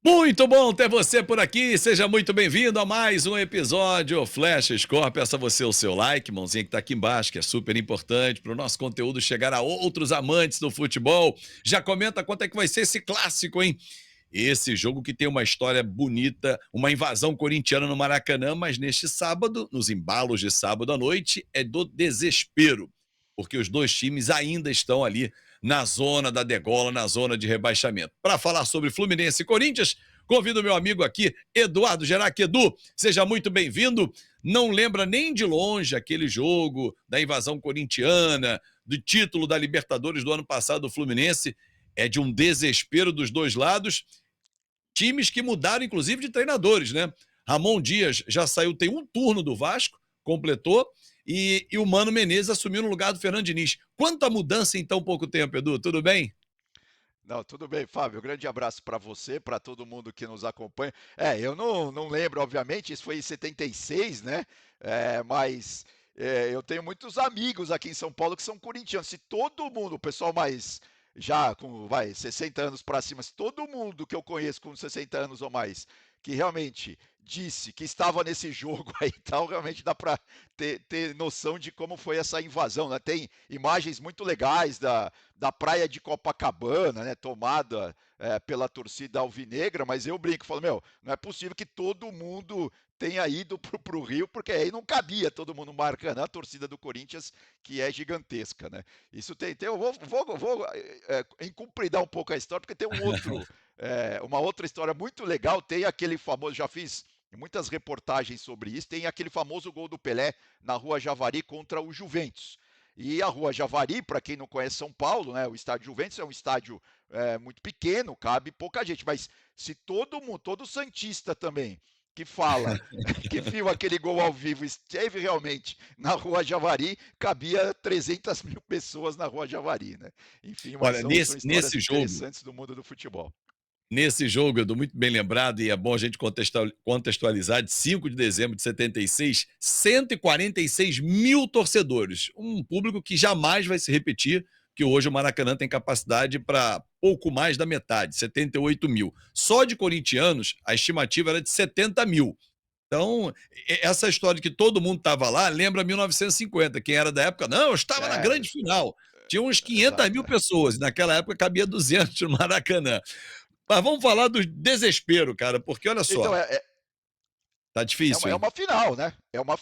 Muito bom ter você por aqui, seja muito bem-vindo a mais um episódio Flash Score. Peço a você o seu like, mãozinha que tá aqui embaixo, que é super importante para o nosso conteúdo chegar a outros amantes do futebol. Já comenta quanto é que vai ser esse clássico, hein? Esse jogo que tem uma história bonita, uma invasão corintiana no Maracanã, mas neste sábado, nos embalos de sábado à noite, é do desespero, porque os dois times ainda estão ali na zona da degola, na zona de rebaixamento. Para falar sobre Fluminense e Corinthians, convido o meu amigo aqui, Eduardo Gerac. Edu, seja muito bem-vindo. Não lembra nem de longe aquele jogo da invasão corintiana, do título da Libertadores do ano passado do Fluminense. É de um desespero dos dois lados, times que mudaram, inclusive, de treinadores, né? Ramon Dias já saiu, tem um turno do Vasco, completou, e o Mano Menezes assumiu no lugar do Fernando Diniz. Quanta mudança em tão pouco tempo, Edu, tudo bem? Não, tudo bem, Fábio. Grande abraço para você, para todo mundo que nos acompanha. Eu não lembro, obviamente, isso foi em 76, né? Mas eu tenho muitos amigos aqui em São Paulo que são corintianos. Se todo mundo, o pessoal mais já com, 60 anos para cima, se todo mundo que eu conheço com 60 anos ou mais, que realmente disse que estava nesse jogo aí, então realmente dá para ter noção de como foi essa invasão, né? Tem imagens muito legais da praia de Copacabana, né, tomada pela torcida alvinegra, mas eu brinco, falo, meu, não é possível que todo mundo tenha ido pro Rio, porque aí não cabia todo mundo no Maracanã, a torcida do Corinthians, que é gigantesca, né? Isso eu vou encumpridar um pouco a história, porque tem uma outra história muito legal, tem aquele famoso, já fiz muitas reportagens sobre isso, tem aquele famoso gol do Pelé na Rua Javari contra o Juventus. E a Rua Javari, para quem não conhece São Paulo, né, o estádio Juventus é um estádio muito pequeno, cabe pouca gente, mas se todo mundo, todo santista também, que fala, que viu aquele gol ao vivo, esteve realmente na Rua Javari, cabia 300 mil pessoas na Rua Javari, né? Enfim, mas Olha, são histórias nesse jogo, interessantes do mundo do futebol. Nesse jogo, Edu, muito bem lembrado, e é bom a gente contextualizar, de 5 de dezembro de 76, 146 mil torcedores, um público que jamais vai se repetir, que hoje o Maracanã tem capacidade para pouco mais da metade, 78 mil. Só de corintianos, a estimativa era de 70 mil. Então, essa história de que todo mundo estava lá, lembra 1950, quem era da época, não, eu estava na É, grande final. Tinha uns 500 exato. mil pessoas, e naquela época cabia 200 no Maracanã. Mas vamos falar do desespero, cara, porque olha Então, só, tá difícil, é hein? uma final, né? É uma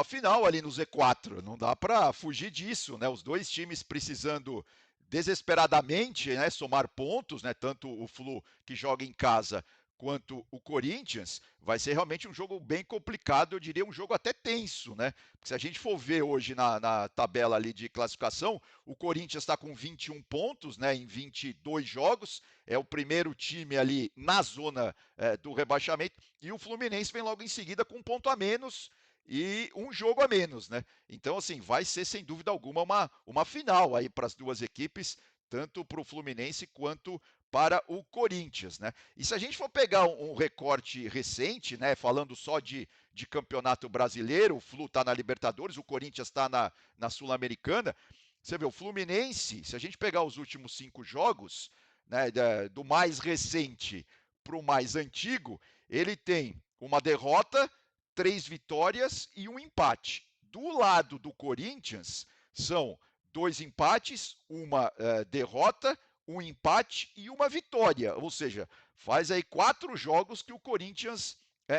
final ali no Z4. Não dá para fugir disso, né? Os dois times precisando desesperadamente, né, somar pontos, né? Tanto o Flu que joga em casa quanto o Corinthians, vai ser realmente um jogo bem complicado, eu diria um jogo até tenso, né? Porque se a gente for ver hoje na tabela ali de classificação, o Corinthians está com 21 pontos, né, em 22 jogos, é o primeiro time ali na zona do rebaixamento, e o Fluminense vem logo em seguida com um ponto a menos e um jogo a menos, né? Então, assim, vai ser sem dúvida alguma uma final aí para as duas equipes, tanto para o Fluminense quanto para o Corinthians, né? E se a gente for pegar um recorte recente, né, falando só de campeonato brasileiro, o Flu está na Libertadores, o Corinthians está na Sul-Americana, você vê, o Fluminense, se a gente pegar os últimos 5 jogos, né, do mais recente para o mais antigo, ele tem uma derrota, 3 vitórias e um empate. Do lado do Corinthians, são 2 empates, uma derrota, um empate e uma vitória. Ou seja, faz aí 4 jogos que o Corinthians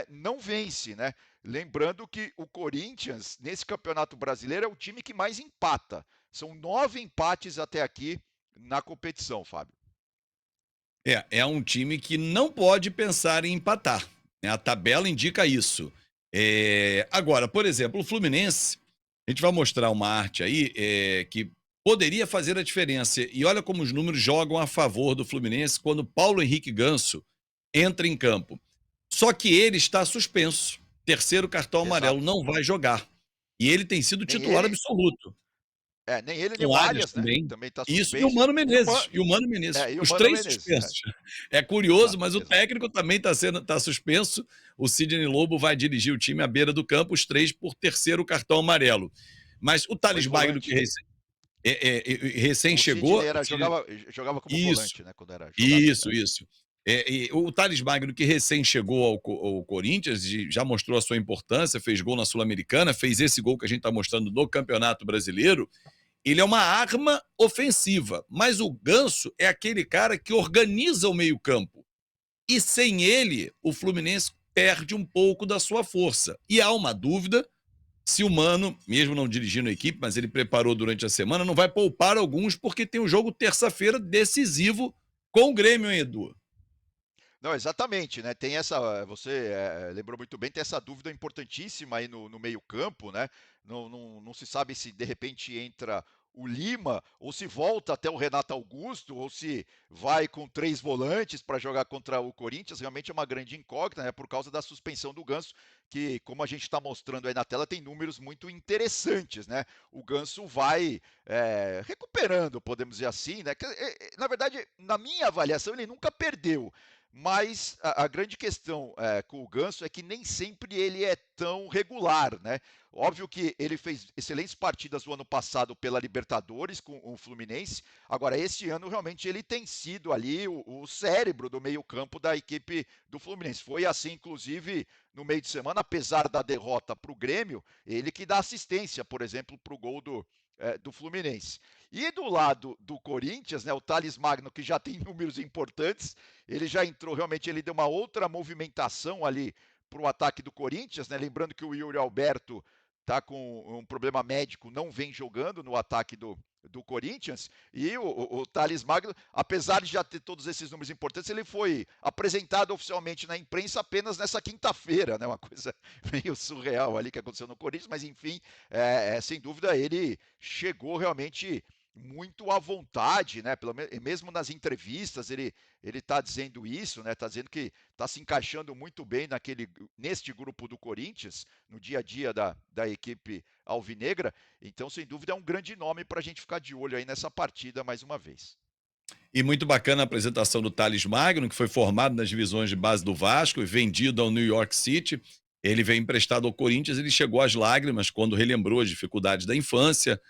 não vence, né? Lembrando que o Corinthians, nesse Campeonato Brasileiro, é o time que mais empata. São 9 empates até aqui na competição, Fábio. É um time que não pode pensar em empatar, né? A tabela indica isso. Agora, por exemplo, o Fluminense, a gente vai mostrar uma arte aí que poderia fazer a diferença. E olha como os números jogam a favor do Fluminense quando Paulo Henrique Ganso entra em campo. Só que ele está suspenso. Terceiro cartão amarelo, Exato. não vai jogar. E ele tem sido Nem titular ele, absoluto. nem ele, nem Com o o Arias Arias, né? também. Também está Isso, e o suspenso. Mano Menezes, E o os Mano 3 Menezes. suspensos. É curioso, Exato, mas o exato. técnico também tá suspenso. O Sidney Lobo vai dirigir o time à beira do campo, os 3 por terceiro cartão amarelo. Mas o Foi Thales Magno, que volante. recém O chegou, Sidney jogava como isso, volante, né? Quando era, jogava. isso. É. Isso. E o Thales Magno, que recém chegou ao Corinthians, e já mostrou a sua importância, fez gol na Sul-Americana, fez esse gol que a gente está mostrando no Campeonato Brasileiro. Ele é uma arma ofensiva, mas o Ganso é aquele cara que organiza o meio-campo. E sem ele, o Fluminense perde um pouco da sua força. E há uma dúvida se o Mano, mesmo não dirigindo a equipe, mas ele preparou durante a semana, não vai poupar alguns porque tem um jogo terça-feira decisivo com o Grêmio, hein, Edu? Não, exatamente, né? Tem essa, você lembrou muito bem, tem essa dúvida importantíssima aí no meio-campo, né? Não se sabe se de repente entra o Lima, ou se volta até o Renato Augusto, ou se vai com três volantes para jogar contra o Corinthians. Realmente é uma grande incógnita, né? Por causa da suspensão do Ganso, que, como a gente está mostrando aí na tela, tem números muito interessantes, né? O Ganso vai recuperando, podemos dizer assim, né? Na verdade, na minha avaliação, ele nunca perdeu. Mas a grande questão com o Ganso é que nem sempre ele é tão regular, né? Óbvio que ele fez excelentes partidas no ano passado pela Libertadores com o Fluminense. Agora, este ano, realmente, ele tem sido ali o cérebro do meio-campo da equipe do Fluminense. Foi assim, inclusive, no meio de semana, apesar da derrota para o Grêmio, ele que dá assistência, por exemplo, para o gol do Fluminense. E do lado do Corinthians, né, o Thales Magno, que já tem números importantes, ele já entrou, realmente, ele deu uma outra movimentação ali para o ataque do Corinthians, né? Lembrando que o Yuri Alberto está com um problema médico, não vem jogando no ataque do Corinthians, e o Thales Magno, apesar de já ter todos esses números importantes, ele foi apresentado oficialmente na imprensa apenas nessa quinta-feira, né? Uma coisa meio surreal ali que aconteceu no Corinthians, mas enfim, sem dúvida ele chegou realmente muito à vontade, né? Mesmo nas entrevistas ele está dizendo isso, né? Está dizendo que está se encaixando muito bem neste grupo do Corinthians, no dia a dia da equipe alvinegra. Então, sem dúvida, é um grande nome para a gente ficar de olho aí nessa partida mais uma vez. E muito bacana a apresentação do Thales Magno, que foi formado nas divisões de base do Vasco e vendido ao New York City. Ele veio emprestado ao Corinthians, ele chegou às lágrimas quando relembrou as dificuldades da infância.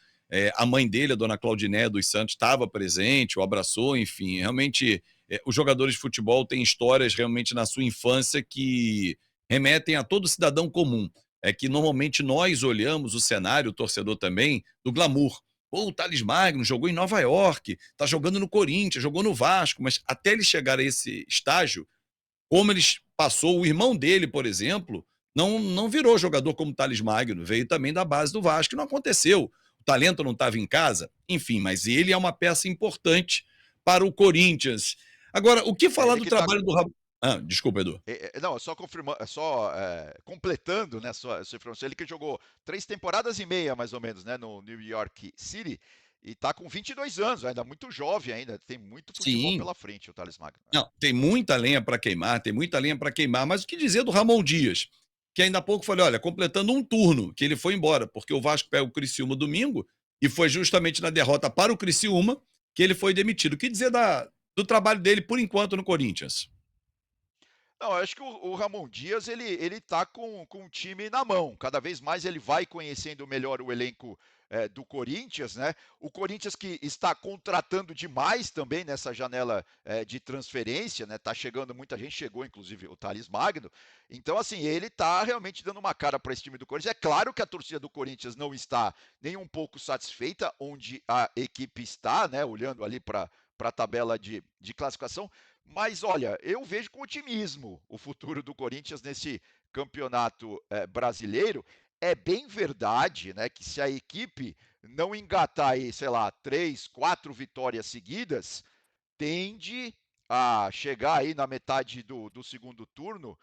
A mãe dele, a dona Claudiné dos Santos, estava presente, o abraçou, enfim. Realmente, os jogadores de futebol têm histórias realmente na sua infância que remetem a todo cidadão comum. É que normalmente nós olhamos o cenário, o torcedor também, do glamour. Pô, o Thales Magno jogou em Nova York, tá jogando no Corinthians, jogou no Vasco, mas até ele chegar a esse estágio, como ele passou, o irmão dele, por exemplo, não virou jogador como o Thales Magno, veio também da base do Vasco, e não aconteceu. O talento não estava em casa, enfim, mas ele é uma peça importante para o Corinthians. Agora, o que falar Ele do que está trabalho do Ramon? Ah, desculpa, Edu. Não, só confirmando, só completando, né, sua informação, ele que jogou 3 temporadas e meia, mais ou menos, né, no New York City, e está com 22 anos, ainda muito jovem ainda, tem muito futebol Sim, pela frente, o Thales Magno. não, tem muita lenha para queimar, tem muita lenha para queimar, mas o que dizer do Ramon Dias? Que ainda há pouco falei, olha, completando um turno, que ele foi embora, porque o Vasco pega o Criciúma domingo, e foi justamente na derrota para o Criciúma que ele foi demitido. O que dizer do trabalho dele, por enquanto, no Corinthians? Não, eu acho que o Ramon Dias ele tá com o time na mão. Cada vez mais ele vai conhecendo melhor o elenco do Corinthians, né? O Corinthians que está contratando demais também nessa janela de transferência, né? Tá chegando muita gente, chegou inclusive o Thales Magno. Então, assim, ele tá realmente dando uma cara para esse time do Corinthians. É claro que a torcida do Corinthians não está nem um pouco satisfeita onde a equipe está, né? Olhando ali para a tabela de classificação, mas olha, eu vejo com otimismo o futuro do Corinthians nesse campeonato brasileiro. É bem verdade, né, que se a equipe não engatar aí, sei lá, 3, 4 vitórias seguidas, tende a chegar aí na metade do segundo turno,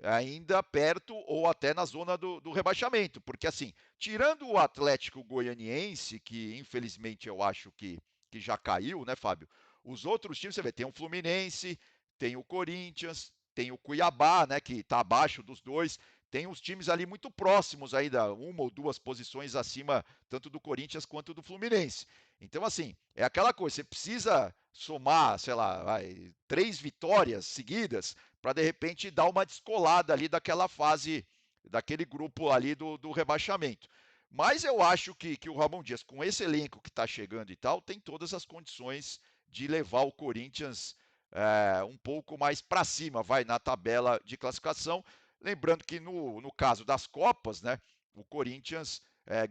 ainda perto ou até na zona do rebaixamento. Porque assim, tirando o Atlético Goianiense, que infelizmente eu acho que já caiu, né, Fábio? Os outros times, você vê, tem o Fluminense, tem o Corinthians, tem o Cuiabá, né, que está abaixo dos dois. Tem os times ali muito próximos aí da uma ou duas posições acima tanto do Corinthians quanto do Fluminense. Então, assim, é aquela coisa, você precisa somar, sei lá, 3 vitórias seguidas para de repente dar uma descolada ali daquela fase, daquele grupo ali do rebaixamento. Mas eu acho que o Ramon Dias, com esse elenco que está chegando e tal, tem todas as condições de levar o Corinthians um pouco mais para cima, vai na tabela de classificação. Lembrando que no caso das Copas, né, o Corinthians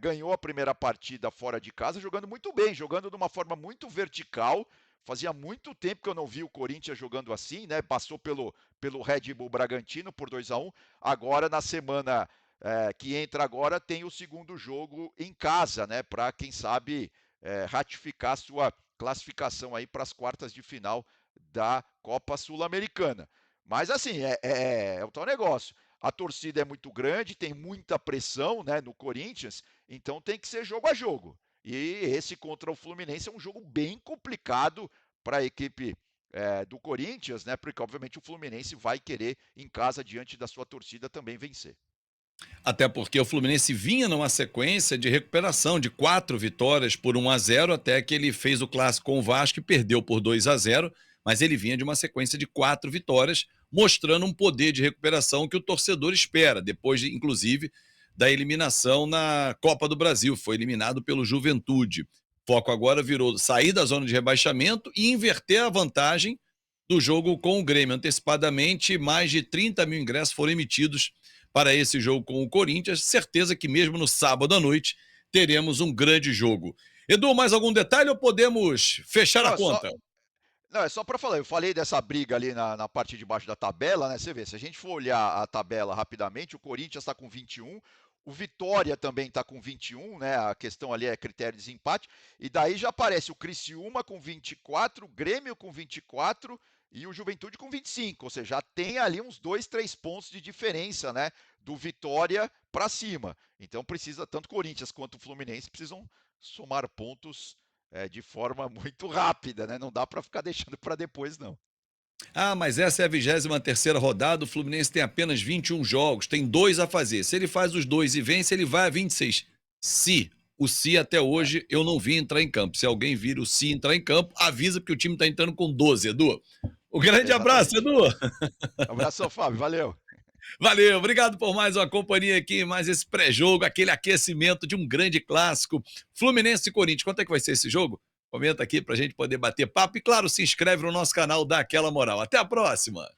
ganhou a primeira partida fora de casa jogando muito bem, jogando de uma forma muito vertical. Fazia muito tempo que eu não vi o Corinthians jogando assim, né? Passou pelo Red Bull Bragantino por 2-1. Agora, na semana que entra agora, tem o segundo jogo em casa, né? Para, quem sabe, ratificar sua classificação aí para as quartas de final da Copa Sul-Americana. Mas assim, é o tal negócio. A torcida é muito grande, tem muita pressão, né, no Corinthians, então tem que ser jogo a jogo. E esse contra o Fluminense é um jogo bem complicado para a equipe do Corinthians, né? Porque obviamente o Fluminense vai querer em casa diante da sua torcida também vencer. Até porque o Fluminense vinha numa sequência de recuperação de 4 vitórias por 1-0, até que ele fez o clássico com o Vasco e perdeu por 2-0, mas ele vinha de uma sequência de 4 vitórias, mostrando um poder de recuperação que o torcedor espera, depois, inclusive, da eliminação na Copa do Brasil. Foi eliminado pelo Juventude. O foco agora virou sair da zona de rebaixamento e inverter a vantagem do jogo com o Grêmio. Antecipadamente, mais de 30 mil ingressos foram emitidos para esse jogo com o Corinthians. Certeza que mesmo no sábado à noite teremos um grande jogo. Edu, mais algum detalhe ou podemos fechar a Não, conta? não, é só para falar, eu falei dessa briga ali na parte de baixo da tabela, né? Você vê, se a gente for olhar a tabela rapidamente, o Corinthians está com 21, o Vitória também está com 21, né? A questão ali é critério de desempate, e daí já aparece o Criciúma com 24, o Grêmio com 24 e o Juventude com 25, ou seja, já tem ali uns 2, 3 pontos de diferença, né? Do Vitória para cima. Então precisa, tanto o Corinthians quanto o Fluminense precisam somar pontos de forma muito rápida, né? Não dá para ficar deixando para depois, não. Ah, mas essa é a 23ª rodada, o Fluminense tem apenas 21 jogos, tem 2 a fazer. Se ele faz os 2 e vence, ele vai a 26. Se o Si até É, hoje eu não vi entrar em campo. Se alguém vir o Si entrar em campo, avisa que o time está entrando com 12, Edu. Um grande abraço, exatamente. Edu. Abração, Fábio. Valeu. Valeu, obrigado por mais uma companhia aqui, mais esse pré-jogo, aquele aquecimento de um grande clássico. Fluminense e Corinthians, quanto é que vai ser esse jogo? Comenta aqui pra gente poder bater papo e, claro, se inscreve no nosso canal, dá aquela moral. Até a próxima!